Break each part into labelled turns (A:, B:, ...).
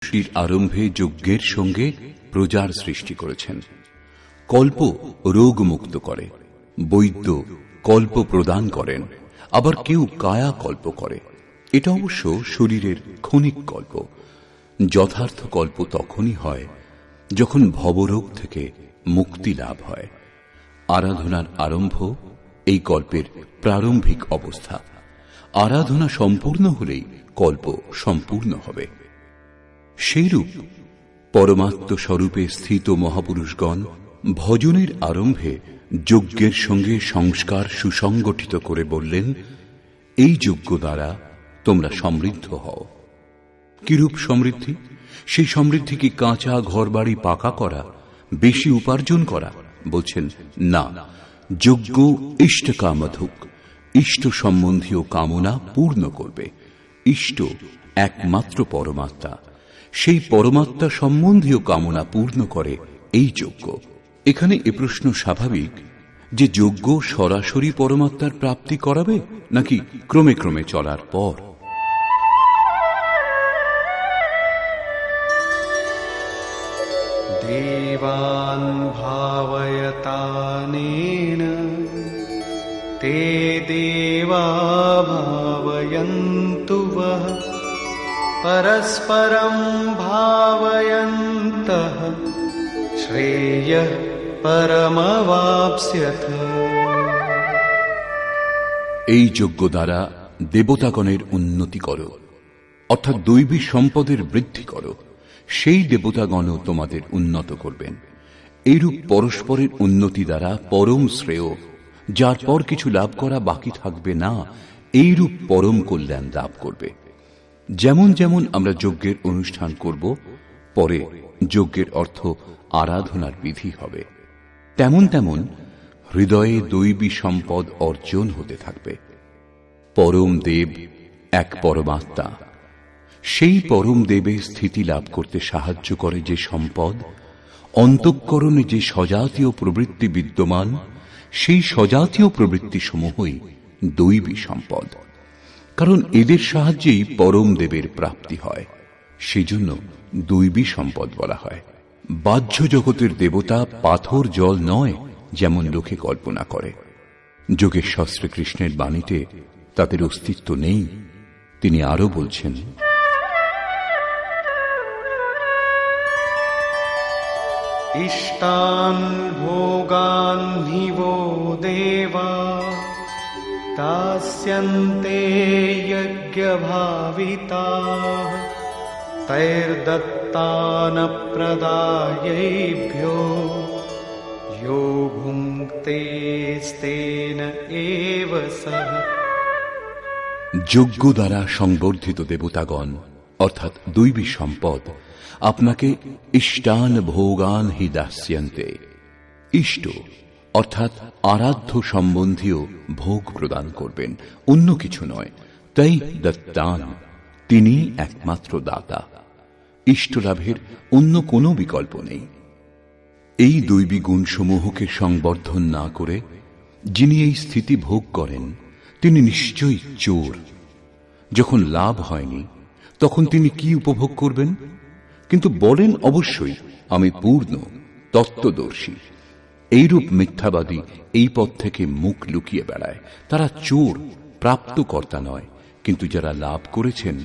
A: সৃষ্টির আরম্ভে যজ্ঞের সঙ্গে প্রজার সৃষ্টি করেছেন। কল্প রোগ মুক্ত করে, বৈদ্য কল্প প্রদান করেন, আবার কেউ কায়া কল্প করে। এটা অবশ্য শরীরের ক্ষণিক কল্প। যথার্থ কল্প তখনই হয় যখন ভবরোগ থেকে মুক্তি লাভ হয়। আরাধনার আরম্ভ এই কল্পের প্রারম্ভিক অবস্থা। আরাধনা সম্পূর্ণ হলেই কল্প সম্পূর্ণ হবে। সেইরূপ পরমাত্ম স্বরূপে স্থিত মহাপুরুষগণ ভজনের আরম্ভে যজ্ঞের সঙ্গে সংস্কার সুসংগঠিত করে বললেন, এই যজ্ঞ দ্বারা তোমরা সমৃদ্ধ হও। কিরূপ সমৃদ্ধি? সেই সমৃদ্ধি কি কাঁচা ঘরবাড়ি পাকা করা, বেশি উপার্জন করা? বলছেন না, যজ্ঞ ইষ্ট কামধুক, ইষ্ট সম্বন্ধীয় কামনা পূর্ণ করবে। ইষ্ট একমাত্র পরমাত্মা, সেই পরমাত্মা সম্বন্ধীয় কামনা পূর্ণ করে এই যজ্ঞ। এখানে এ প্রশ্ন স্বাভাবিক যে যজ্ঞ সরাসরি পরমাত্মার প্রাপ্তি করাবে নাকি ক্রমে ক্রমে চলার পর?
B: দেবান ভাবয়তানেন তে দেবা ভাবয়ন্তু বহ পরস্পরম ভাবয়ন্তঃ শ্রেয়ঃ পরমবাপ্স্যথ।
A: এই যজ্ঞ দ্বারা দেবতাগণের উন্নতি করো, অর্থাৎ দৈবী সম্পদের বৃদ্ধি করো। সেই দেবতাগণও তোমাদের উন্নত করবেন। এইরূপ পরস্পরের উন্নতি দ্বারা পরম শ্রেয়, যার পর কিছু লাভ করা বাকি থাকবে না, এইরূপ পরম কল্যাণ লাভ করবে। যেমন যেমন আমরা যজ্ঞের অনুষ্ঠান করব, পরে যজ্ঞের অর্থ আরাধনার বিধি হবে, তেমন তেমন হৃদয়ে দৈবী সম্পদ অর্জন হতে থাকবে। পরম দেব এক পরমাত্মা। সেই পরম দেবে স্থিতি লাভ করতে সাহায্য করে যে সম্পদ, অন্তঃকরণে যে সজাতীয় প্রবৃত্তি বিদ্যমান, সেই সজাতীয় প্রবৃত্তি সমূহই দৈবী সম্পদ। কারণ এদের সাহায্যেই পরম দেবের প্রাপ্তি হয়, সেজন্য দৈবী সম্পদ বলা হয়। বাহ্য জগতের দেবতা পাথর জল নয়, যেমন লোকে কল্পনা করে। যোগেশ্বর শ্রীকৃষ্ণের বাণীতে তাদের অস্তিত্ব নেই। তিনি আরো বলছেন,
B: ইষ্টান ভোগান নিবো দেবা দাস্যন্তে যজ্ঞভাবিতাঃ তৈর্দত্তান প্রদায়েভ্যো यो ভুঙ্ক্তে স্তেন এব সহ।
A: যজ্ঞ দ্বারা সংবর্ধিত দেবতাগণ অর্থাৎ দৈবী সম্পদ আপনাকে ইষ্টান ভোগান হি দাস্যন্তে। ইষ্ট অর্থাৎ আরাধ্য সম্বন্ধীয় ভোগ প্রদান করবেন, অন্য কিছু নয়। তাই দত্তান, তিনি একমাত্র দাতা। ইষ্ট লাভের অন্য কোনো বিকল্প নেই। এই দৈবী গুণসমূহকে সংবর্ধন না করে যিনি এই স্থিতি ভোগ করেন, তিনি নিশ্চয়ই চোর। যখন লাভ হয়নি তখন তিনি কি উপভোগ করবেন? কিন্তু বলেন অবশ্যই, আমি পূর্ণ তত্ত্বদর্শী। এইরূপ মিথ্যাবাদী এই পথ থেকে মুখ লুকিয়ে বেড়ায়। তারা চোর, প্রাপ্তকর্তা নয়। কিন্তু যারা লাভ করেছেন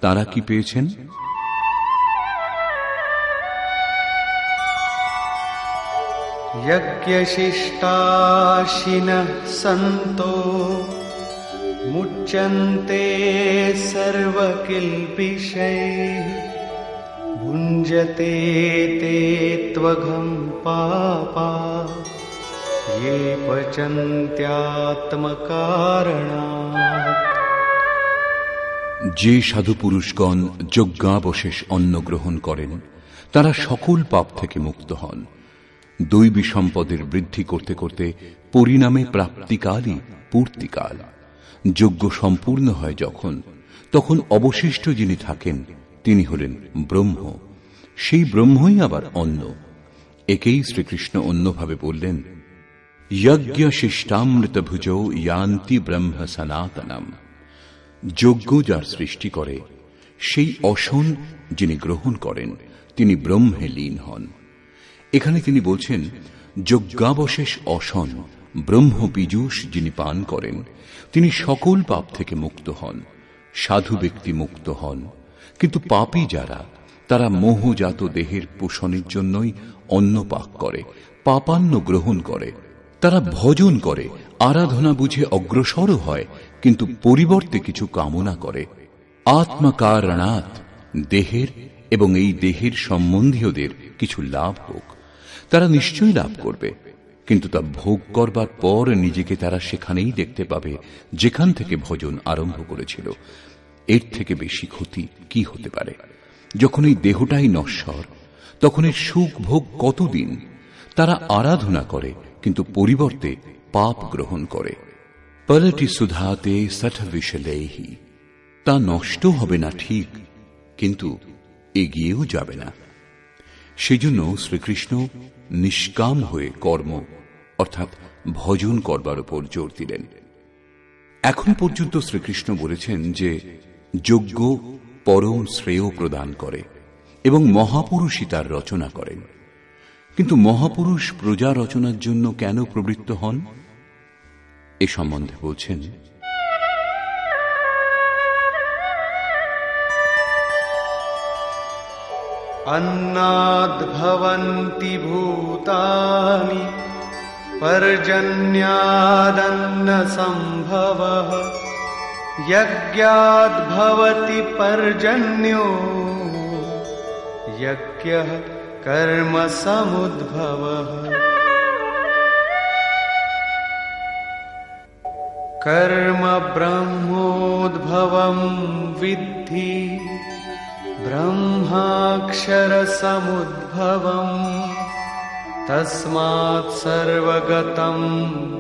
A: তারা কি পেয়েছেন?
B: যজ্ঞশিষ্টাশিনঃ সন্তো মুচ্যন্তে সর্বকিল্বিষৈঃ ভুঞ্জতে তে ত্বঘং পাপা ये পচন্ত্যাত্মকারণাৎ।
A: যে সাধু পুরুষগণ যজ্ঞাবশেষ অন্ন গ্রহণ করেন তারা সকল পাপ থেকে মুক্ত হন। দৈবী সম্পদের বৃদ্ধি করতে করতে পরিণামে প্রাপ্তিকালই পূর্তিকাল। যজ্ঞ সম্পূর্ণ হয় যখন, তখন অবশিষ্ট যিনি থাকেন তিনি হলেন ব্রহ্ম। সেই ব্রহ্মই আবার অন্ন। একেই শ্রীকৃষ্ণ অন্যভাবে বললেন, যজ্ঞ শিষ্টামৃত ভুজৌ ইয়ান্তি ব্রহ্ম সনাতনম। যজ্ঞ যার সৃষ্টি করে সেই অসন যিনি গ্রহণ করেন তিনি ব্রহ্মে লীন হন। এখানে তিনি বলছেন, যজ্ঞাবশেষ অসন ব্রহ্ম পীযূষ যিনি পান করেন তিনি সকল পাপ থেকে মুক্ত হন। সাধু ব্যক্তি মুক্ত হন, কিন্তু পাপী যারা, তারা মোহজাত দেহের পোষণের জন্যই অন্ন পাক করে, পাপান্ন গ্রহণ করে। তারা ভজন করে, আরাধনা বুঝে অগ্রসরও হয়, কিন্তু পরিবর্তে কিছু কামনা করে। আত্মকারণাৎ, দেহের এবং এই দেহের সম্বন্ধীয়দের কিছু লাভ হোক। তারা নিশ্চয়ই লাভ করবে, কিন্তু তা ভোগ করবার পর নিজেকে তারা সেখানেই দেখতে পাবে যেখান থেকে ভজন আরম্ভ করেছিল। এর থেকে বেশি ক্ষতি কি হতে পারে? যখন এই দেহটাই নশ্বর, তখন এর সুখ ভোগ কতদিন? তারা আরাধনা করে, কিন্তু পরিবর্তে পাপ গ্রহণ করে। পলটি সুধাতে সঠ বিশলেহি, তা নষ্ট হবে না ঠিক, কিন্তু এগিয়েও যাবে না। সেজন্য শ্রীকৃষ্ণ নিষ্কাম হয়ে কর্ম অর্থাৎ ভজন করবার উপর জোর দিলেন। এখন পর্যন্ত শ্রীকৃষ্ণ বলেছেন যে যজ্ঞ পরম শ্রেয় প্রদান করে এবং মহাপুরুষই তার রচনা করেন। কিন্তু মহাপুরুষ প্রজা রচনার জন্য কেন প্রবৃত্ত হন, এ সম্বন্ধে বলছেন,
B: अन्नाद् भवन्ति भूतानि पर्जन्यादन्न सम्भवः यज्ञाद् भवति पर्जन्यो यज्ञः कर्म समुद्भवः कर्म ब्रह्मोद्भवं विद्धि ब्रह्माक्षरसमुद्भवम् तस्मात् सर्वगतं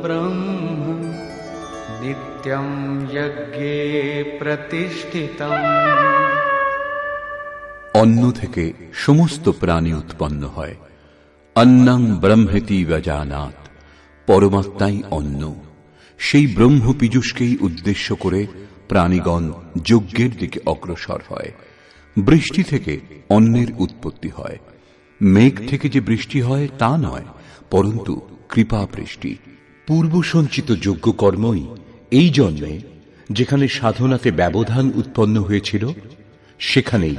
B: ब्रह्म नित्यं यज्ञे प्रतिष्ठितम्।
A: অন্ন থেকে সমস্ত প্রাণী উৎপন্ন হয়। অন্নং ব্রহ্মেতি ব্যজানাৎ, পরমাত্মাই অন্ন। সেই ব্রহ্ম পীযূষকেই উদ্দেশ্য করে প্রাণীগণ যজ্ঞের দিকে অগ্রসর হয়। বৃষ্টি থেকে অন্নের উৎপত্তি হয়। মেঘ থেকে যে বৃষ্টি হয় তা নয়, পরন্তু কৃপা বৃষ্টি।
C: পূর্ব সঞ্চিত যজ্ঞ কর্মই এই জন্মে যেখানে সাধনাতে ব্যবধান উৎপন্ন হয়েছিল সেখানেই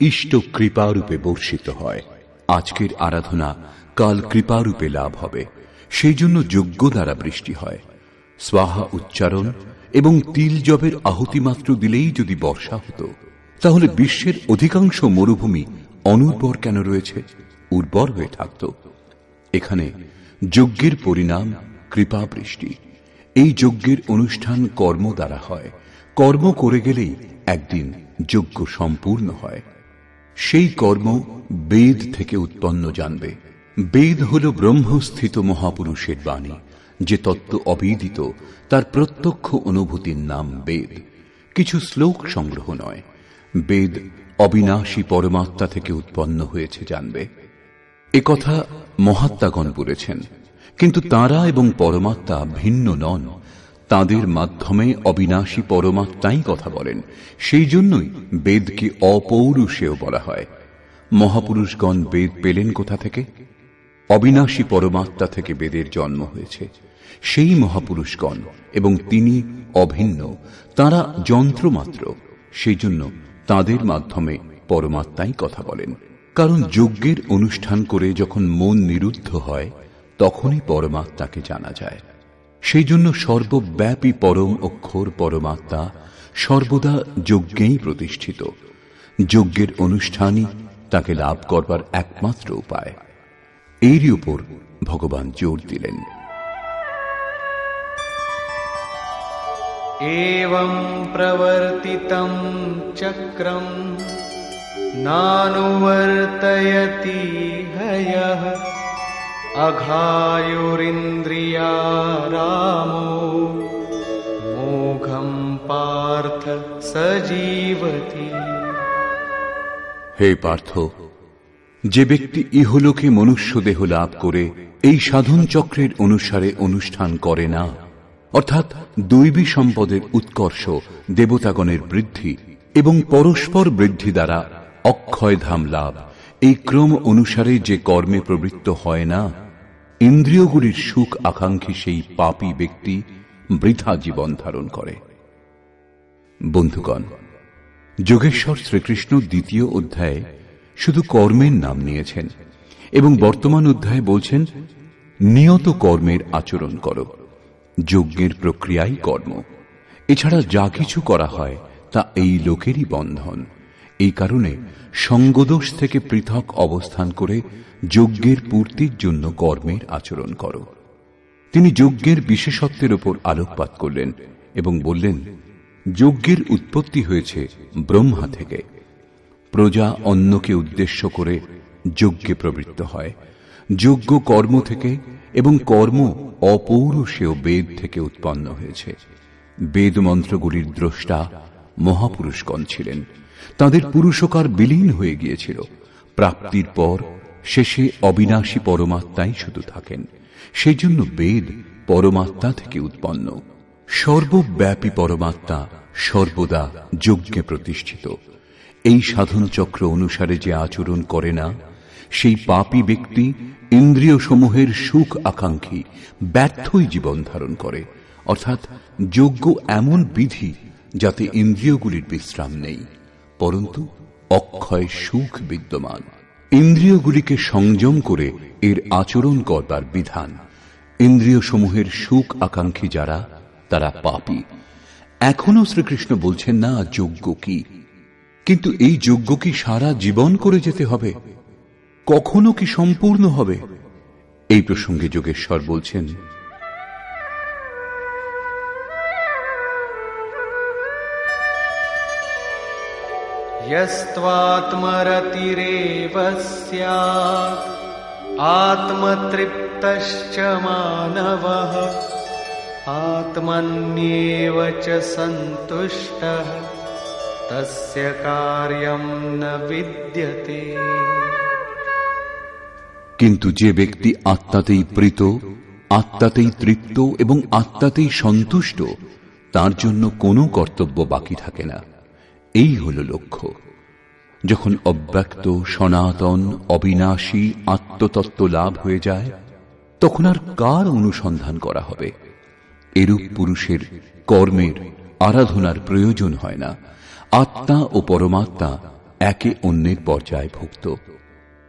C: ইষ্ট কৃপারূপে বর্ষিত হয়।
A: আজকের আরাধনা কাল কৃপারূপে লাভ হবে, সেই জন্য যজ্ঞ দ্বারা বৃষ্টি হয়। স্বাহা উচ্চারণ এবং তিল জবের আহুতি মাত্র দিলেই যদি বর্ষা হতো, তাহলে বিশ্বের অধিকাংশ মরুভূমি অনুর্বর কেন রয়েছে? উর্বর হয়ে থাকত। এখানে যজ্ঞের পরিণাম কৃপা বৃষ্টি। এই যজ্ঞের অনুষ্ঠান কর্ম দ্বারা হয়। কর্ম করে গেলেই একদিন যজ্ঞ সম্পূর্ণ হয়। সেই কর্ম বেদ থেকে উৎপন্ন জানবে। বেদ হল ব্রহ্মস্থিত মহাপুরুষের বাণী। যে তত্ত্ব অবিদিত তার প্রত্যক্ষ অনুভূতির নাম বেদ, কিছু শ্লোক সংগ্রহ নয়। বেদ অবিনাশী পরমাত্মা থেকে উৎপন্ন হয়েছে জানবে। একথা মহাত্মাগণ বলেছেন, কিন্তু তাঁরা এবং পরমাত্মা ভিন্ন নন। তাঁদের মাধ্যমে অবিনাশী পরমাত্মাই কথা বলেন। সেই জন্যই বেদকে অপৌরুষেয় বলা হয়। মহাপুরুষগণ বেদ পেলেন কোথা থেকে? অবিনাশী পরমাত্মা থেকে বেদের জন্ম হয়েছে। সেই মহাপুরুষগণ এবং তিনি অভিন্ন, তাঁরা যন্ত্রমাত্র। সেই জন্য তাঁদের মাধ্যমে পরমাত্মাই কথা বলেন। কারণ যজ্ঞের অনুষ্ঠান করে যখন মন নিরুদ্ধ হয়, তখনই পরমাত্মাকে জানা যায়। সেই জন্য সর্বব্যাপী পরম অক্ষর পরমাত্মা সর্বদা যজ্ঞেই প্রতিষ্ঠিত। যজ্ঞের অনুষ্ঠানই তাকে লাভ করবার একমাত্র উপায়। এরই উপর ভগবান জোর দিলেন।
B: एवं प्रवर्तितं चक्रं नानुवर्तयति हयः अघायुरिन्द्रियारामो मोघं पार्थ सजीवति।
A: হে পার্থ, যে ব্যক্তি ইহলোকে মনুষ্য দেহ লাভ করে এই সাধন চক্রের অনুসারে অনুষ্ঠান করে না, অর্থাৎ দৈবী সম্পদের উৎকর্ষ, দেবতাগণের বৃদ্ধি, এবং পরস্পর বৃদ্ধি দ্বারা অক্ষয় ধাম লাভ, এই ক্রম অনুসারে যে কর্মে প্রবৃত্ত হয় না, ইন্দ্রিয়গুলির সুখ আকাঙ্ক্ষী সেই পাপী ব্যক্তি বৃথা জীবন ধারণ করে। বন্ধুগণ, যোগেশ্বর শ্রীকৃষ্ণ দ্বিতীয় অধ্যায়ে শুধু কর্মের নাম নিয়েছেন এবং বর্তমান অধ্যায়ে বলছেন নিয়ত কর্মের আচরণ করো। যজ্ঞের প্রক্রিয়াই কর্ম, এছাড়া যা কিছু করা হয় তা এই লোকেরই বন্ধন। এই কারণে সঙ্গদোষ থেকে পৃথক অবস্থান করে যজ্ঞের পূর্তির জন্য কর্মের আচরণ করো। তিনি যজ্ঞের বিশেষত্বের উপর আলোকপাত করলেন এবং বললেন, যজ্ঞের উৎপত্তি হয়েছে ব্রহ্মা থেকে। প্রজা অন্যকে উদ্দেশ্য করে যজ্ঞে প্রবৃত্ত হয়। যজ্ঞ কর্ম থেকে এবং কর্ম অপৌরুষেয় বেদ থেকে উৎপন্ন হয়েছে। বেদ মন্ত্রগুলির দ্রষ্টা মহাপুরুষগণ ছিলেন। তাদের পুরুষকার বিলীন হয়ে গিয়েছিল। প্রাপ্তির পর শেষে অবিনাশী পরমাত্মাই শুধু থাকেন। সেই জন্য বেদ পরমাত্মা থেকে উৎপন্ন। সর্বব্যাপী পরমাত্মা সর্বদা যজ্ঞে প্রতিষ্ঠিত। এই সাধন চক্র অনুসারে যে আচরণ করে না, সেই পাপী ব্যক্তি ইন্দ্রিয় সমূহের সুখ আকাঙ্ক্ষী ব্যর্থই জীবন ধারণ করে। অর্থাৎ যজ্ঞ এমন বিধি যাতে ইন্দ্রিয়গুলির বিশ্রাম নেই, পরন্তু অক্ষয় সুখ বিদ্যমান। ইন্দ্রিয়গুলিকে সংযম করে এর আচরণ করবার বিধান। ইন্দ্রিয় সমূহের সুখ আকাঙ্ক্ষী যারা, তারা পাপী। এখনো শ্রীকৃষ্ণ বলছেন না যজ্ঞ কি, কিন্তু এই যজ্ঞ কি সারা জীবন করে যেতে হবে? কখনো কি সম্পূর্ণ হবে? এই প্রসঙ্গে যোগেশ্বর বলছেন,
B: यस्त्वात्मरतिरेव स्यात् आत्मतृप्तश्च मानवः आत्मन्येव च सन्तुष्टः तस्य कार्यं न विद्यते।
A: কিন্তু যে ব্যক্তি আত্মাতেই প্রীত, আত্মাতেই তৃপ্ত এবং আত্মাতেই সন্তুষ্ট, তার জন্য কোনো কর্তব্য বাকি থাকে না। এই হল লক্ষ্য। যখন অব্যক্ত, সনাতন, অবিনাশী আত্মতত্ত্ব লাভ হয়ে যায়, তখন আর কার অনুসন্ধান করা হবে? এরূপ পুরুষের কর্মের, আরাধনার প্রয়োজন হয় না। আত্মা ও পরমাত্মা একে অন্যের পর্যায়ভুক্ত।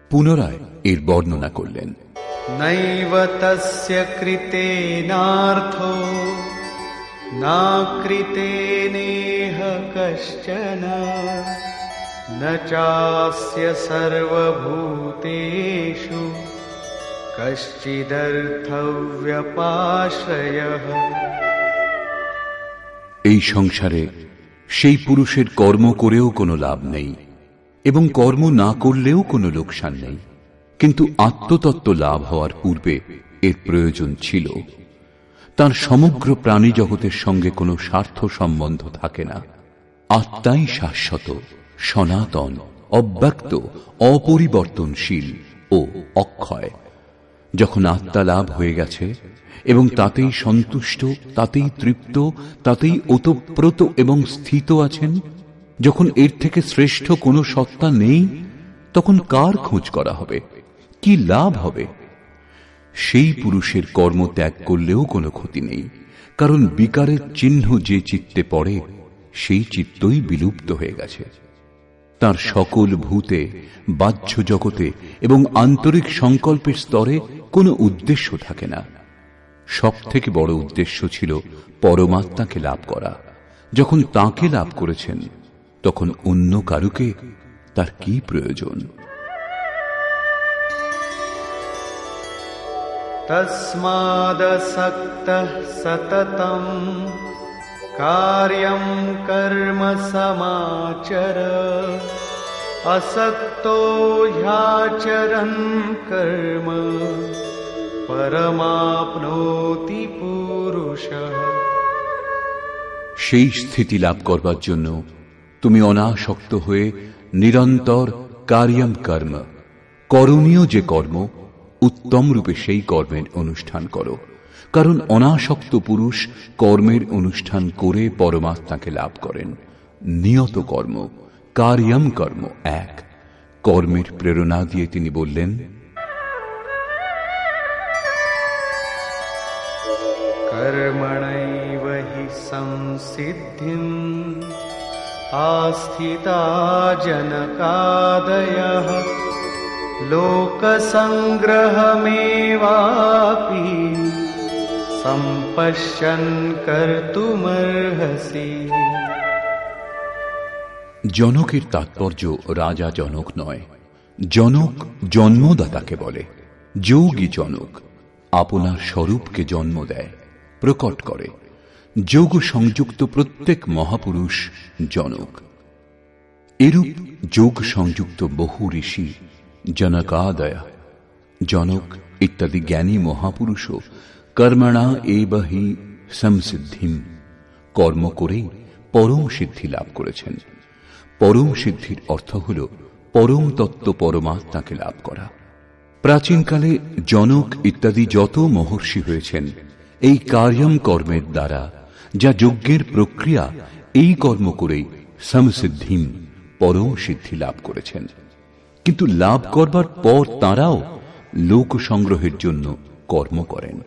A: পুনরায় এর বর্ণনা করলেন,
B: নৈব তস্য কৃতেনার্থো না কৃতেনেহ কশ্চন ন চাস্য সর্বভূতেষু কশ্চিদর্থব্যপাশ্রয়ঃ।
A: এই সংসারে সেই পুরুষের কর্ম করেও কোনো লাভ নেই এবং কর্ম না করলেও কোনো লোকসান নেই। কিন্তু আত্মতত্ত্ব লাভ হওয়ার পূর্বে এর প্রয়োজন ছিল। তার সমগ্র প্রাণী জগতের সঙ্গে কোনো স্বার্থ সম্বন্ধ থাকে না। আত্মাই শাশ্বত, সনাতন, অব্যক্ত, অপরিবর্তনশীল ও অক্ষয়। যখন আত্মা লাভ হয়ে গেছে এবং তাতেই সন্তুষ্ট, তাতেই তৃপ্ত, তাতেই ওতপ্রোত এবং স্থিত আছেন, যখন এর থেকে শ্রেষ্ঠ কোনো সত্তা নেই, তখন কার খোঁজ করা হবে? কি লাভ হবে? সেই পুরুষের কর্ম ত্যাগ করলেও কোনো ক্ষতি নেই, কারণ বিকারের চিহ্ন যে চিত্তে পড়ে, সেই চিত্তই বিলুপ্ত হয়ে গেছে। তার সকল ভূতে, বাহ্য জগতে এবং আন্তরিক সংকল্পের স্তরে কোনো উদ্দেশ্য থাকে না। সব থেকে বড় উদ্দেশ্য ছিল পরমাত্মাকে লাভ করা। যখন তাকে লাভ করেছেন, তখন অন্য কারুকে তার কি প্রয়োজন?
B: তস্মাদসক্তঃ সততং কার্যং কর্ম সমাচর আসক্তো হ্যাচরন কর্ম পরমাপ্নোতি পুরুষঃ।
A: সেই স্থিতি লাভ করবার জন্য তুমি অনাসক্ত হয়ে নিরন্তর কার্যম কর্ম, করণীয় যে কর্ম, উত্তম রূপে সেই কর্মের অনুষ্ঠান করো। কারণ অনাসক্ত পুরুষ কর্মের অনুষ্ঠান করে পরমাত্মাকে লাভ করেন। নিয়ত কর্ম, কার্যম কর্ম এক। কর্মের প্রেরণা দিয়ে তিনি বললেন,
B: कर्मणैव हि संसिद्धिम् आस्थिता जनकादयः लोकसंग्रहमेवापि सम्पश्यन् कर्तुमर्हसि।
A: জনকের তাৎপর্য রাজা জনক নয়, জনক জন্মদাতাকে বলে। যোগী জনক আপনার স্বরূপকে জন্ম দেয়, প্রকট করে। যোগ সংযুক্ত প্রত্যেক মহাপুরুষ জনক। এরূপ যোগ সংযুক্ত বহু ঋষি জনকাদয়, জনক ইত্যাদি জ্ঞানী মহাপুরুষও কর্মণা এব হি সংসিদ্ধিম, কর্ম করেই পরম সিদ্ধি লাভ করেছেন। পরম সিদ্ধির অর্থ হল পরম তত্ত্ব পরমাত্মাকে লাভ করা। প্রাচীনকালে জনক ইত্যাদি যত মহর্ষি হয়েছেন এই কার্যম কর্মের দ্বারা, যা যজ্ঞের প্রক্রিয়া, এই কর্ম করেই সমসিদ্ধিম, পরম সিদ্ধি লাভ করেছেন। কিন্তু লাভ করবার পর তাঁরাও লোক সংগ্রহের জন্য কর্ম করেন,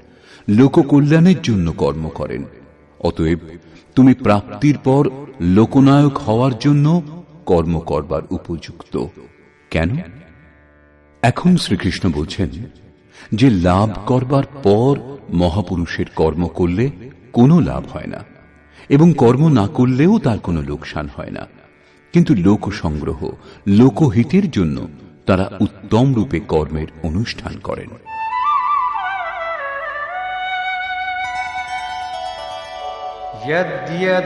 A: লোককল্যাণের জন্য কর্ম করেন। অতএব তুমি প্রাপ্তির পর লোকনায়ক হওয়ার জন্য কর্ম করবার উপযুক্ত। কেন? এখন শ্রীকৃষ্ণ বলছেন যে লাভ করবার পর মহাপুরুষের কর্ম করলে কোনো লাভ হয় না, এবং কর্ম না করলেও তার কোনো লোকসান হয় না। কিন্তু লোক সংগ্রহ, লোকহিতের জন্য তারা উত্তম রূপে কর্মের অনুষ্ঠান করেন।
B: यद्यदाचरति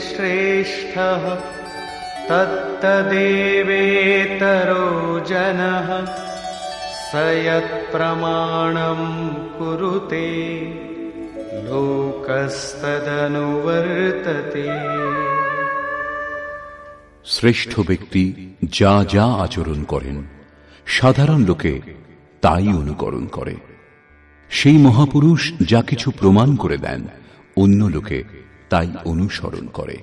B: श्रेष्ठः तत्तदेवेतरो जनः स यत्प्रमाणं कुरुते लोकस्तदनुवर्तते।
A: শ্রেষ্ঠ ব্যক্তি যা যা আচরণ করেন সাধারণ লোকে তাই অনুকরণ করে। সেই মহাপুরুষ যা কিছু প্রমাণ করে দেন অন্য লোকে তাই অনুসরণ করে।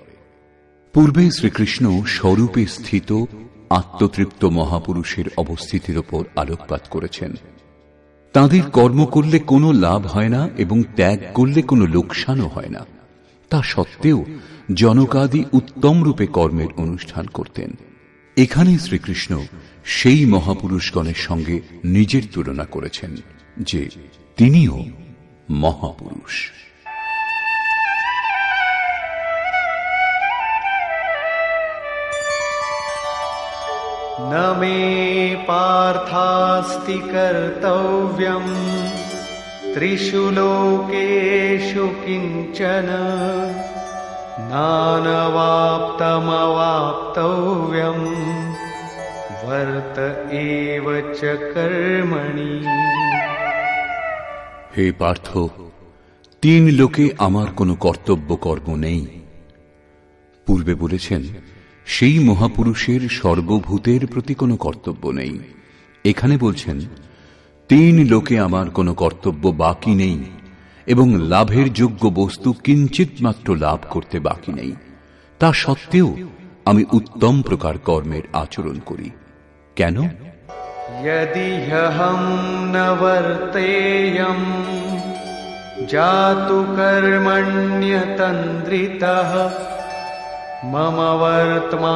A: পূর্বে শ্রীকৃষ্ণ স্বরূপে স্থিত আত্মতৃপ্ত মহাপুরুষের অবস্থিতির ওপর আলোকপাত করেছেন। তাঁদের কর্ম করলে কোনো লাভ হয় না এবং ত্যাগ করলে কোনো লোকসানও হয় না। তা সত্ত্বেও জনকাদি উত্তম রূপে কর্মের অনুষ্ঠান করতেন। এখানে শ্রীকৃষ্ণ সেই মহাপুরুষগণের সঙ্গে নিজের তুলনা করেছেন যে তিনিও মহাপুরুষ।
B: न मे पार्थास्ति कर्तव्यम् त्रिषु लोकेषु किञ्चन नानवाप्तमवाप्तव्यम् वर्त एव च कर्मणि।
A: হে পার্থ, তিন লোকে আমার কোনো কর্তব্য কর্ম নেই। পূর্বে বলেছেন সেই মহাপুরুষের সর্বভূতের প্রতি কোনো কর্তব্য নেই। এখানে বলছেন তিন লোকে আমার কোনো কর্তব্য বাকি নেই এবং লাভের যোগ্য বস্তু কিঞ্চিত মাত্র লাভ করতে বাকি নেই। তা সত্ত্বেও আমি উত্তম প্রকার কর্মের আচরণ করি। কেন?
B: यदि ह्यहं न वर्तेयम् जातु कर्मण्यतन्द्रितः मम वर्त्मानुवर्तन्ते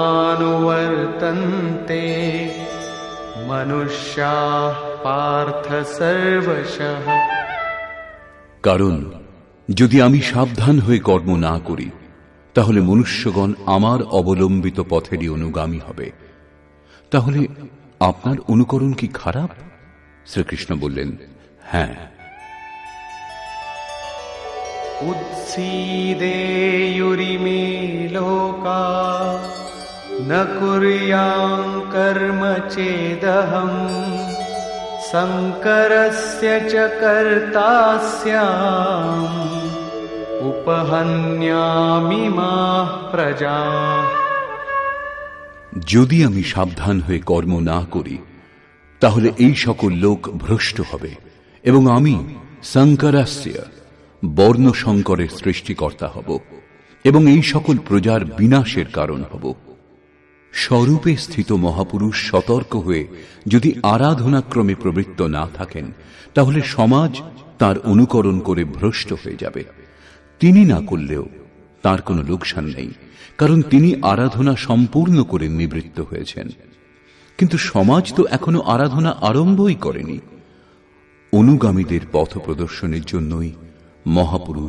B: मनुष्याः पार्थ सर्वशः।
A: কারণ যদি আমি সাবধান হয়ে কর্ম না করি তাহলে মনুষ্যগণ আমার অবলম্বিত পথেরই অনুগামী হবে। তাহলে আপনার অনুকরণ কি খারাপ? শ্রীকৃষ্ণ বললেন, হ্যাঁ।
B: उत्सीदेयुरिमे लोका न कुर्यां कर्म चेदहम् संकरस्य च कर्ता स्याम् उपहन्यामि माः प्रजाः।
A: যদি আমি সাবধান হয়ে কর্ম না করি তাহলে এই সকল লোক ভ্রষ্ট হবে এবং আমি সংকরাস্য বর্ণ সংকরের সৃষ্টিকর্তা হব এবং এই সকল প্রজার বিনাশের কারণ হব। স্বরূপে স্থিত মহাপুরুষ সতর্ক হয়ে যদি আরাধনাক্রমে প্রবৃত্ত না থাকেন, তাহলে সমাজ তার অনুকরণ করে ভ্রষ্ট হয়ে যাবে। তিনি না করলেও তার কোনো লোকসান নেই, কারণ তিনি আরাধনা সম্পূর্ণ করে নিবৃত্ত হয়েছেন। কিন্তু সমাজ তো এখনো আরাধনা আরম্ভই করেনি। অনুগামীদের পথ প্রদর্শনের জন্যই মহাপুরুষ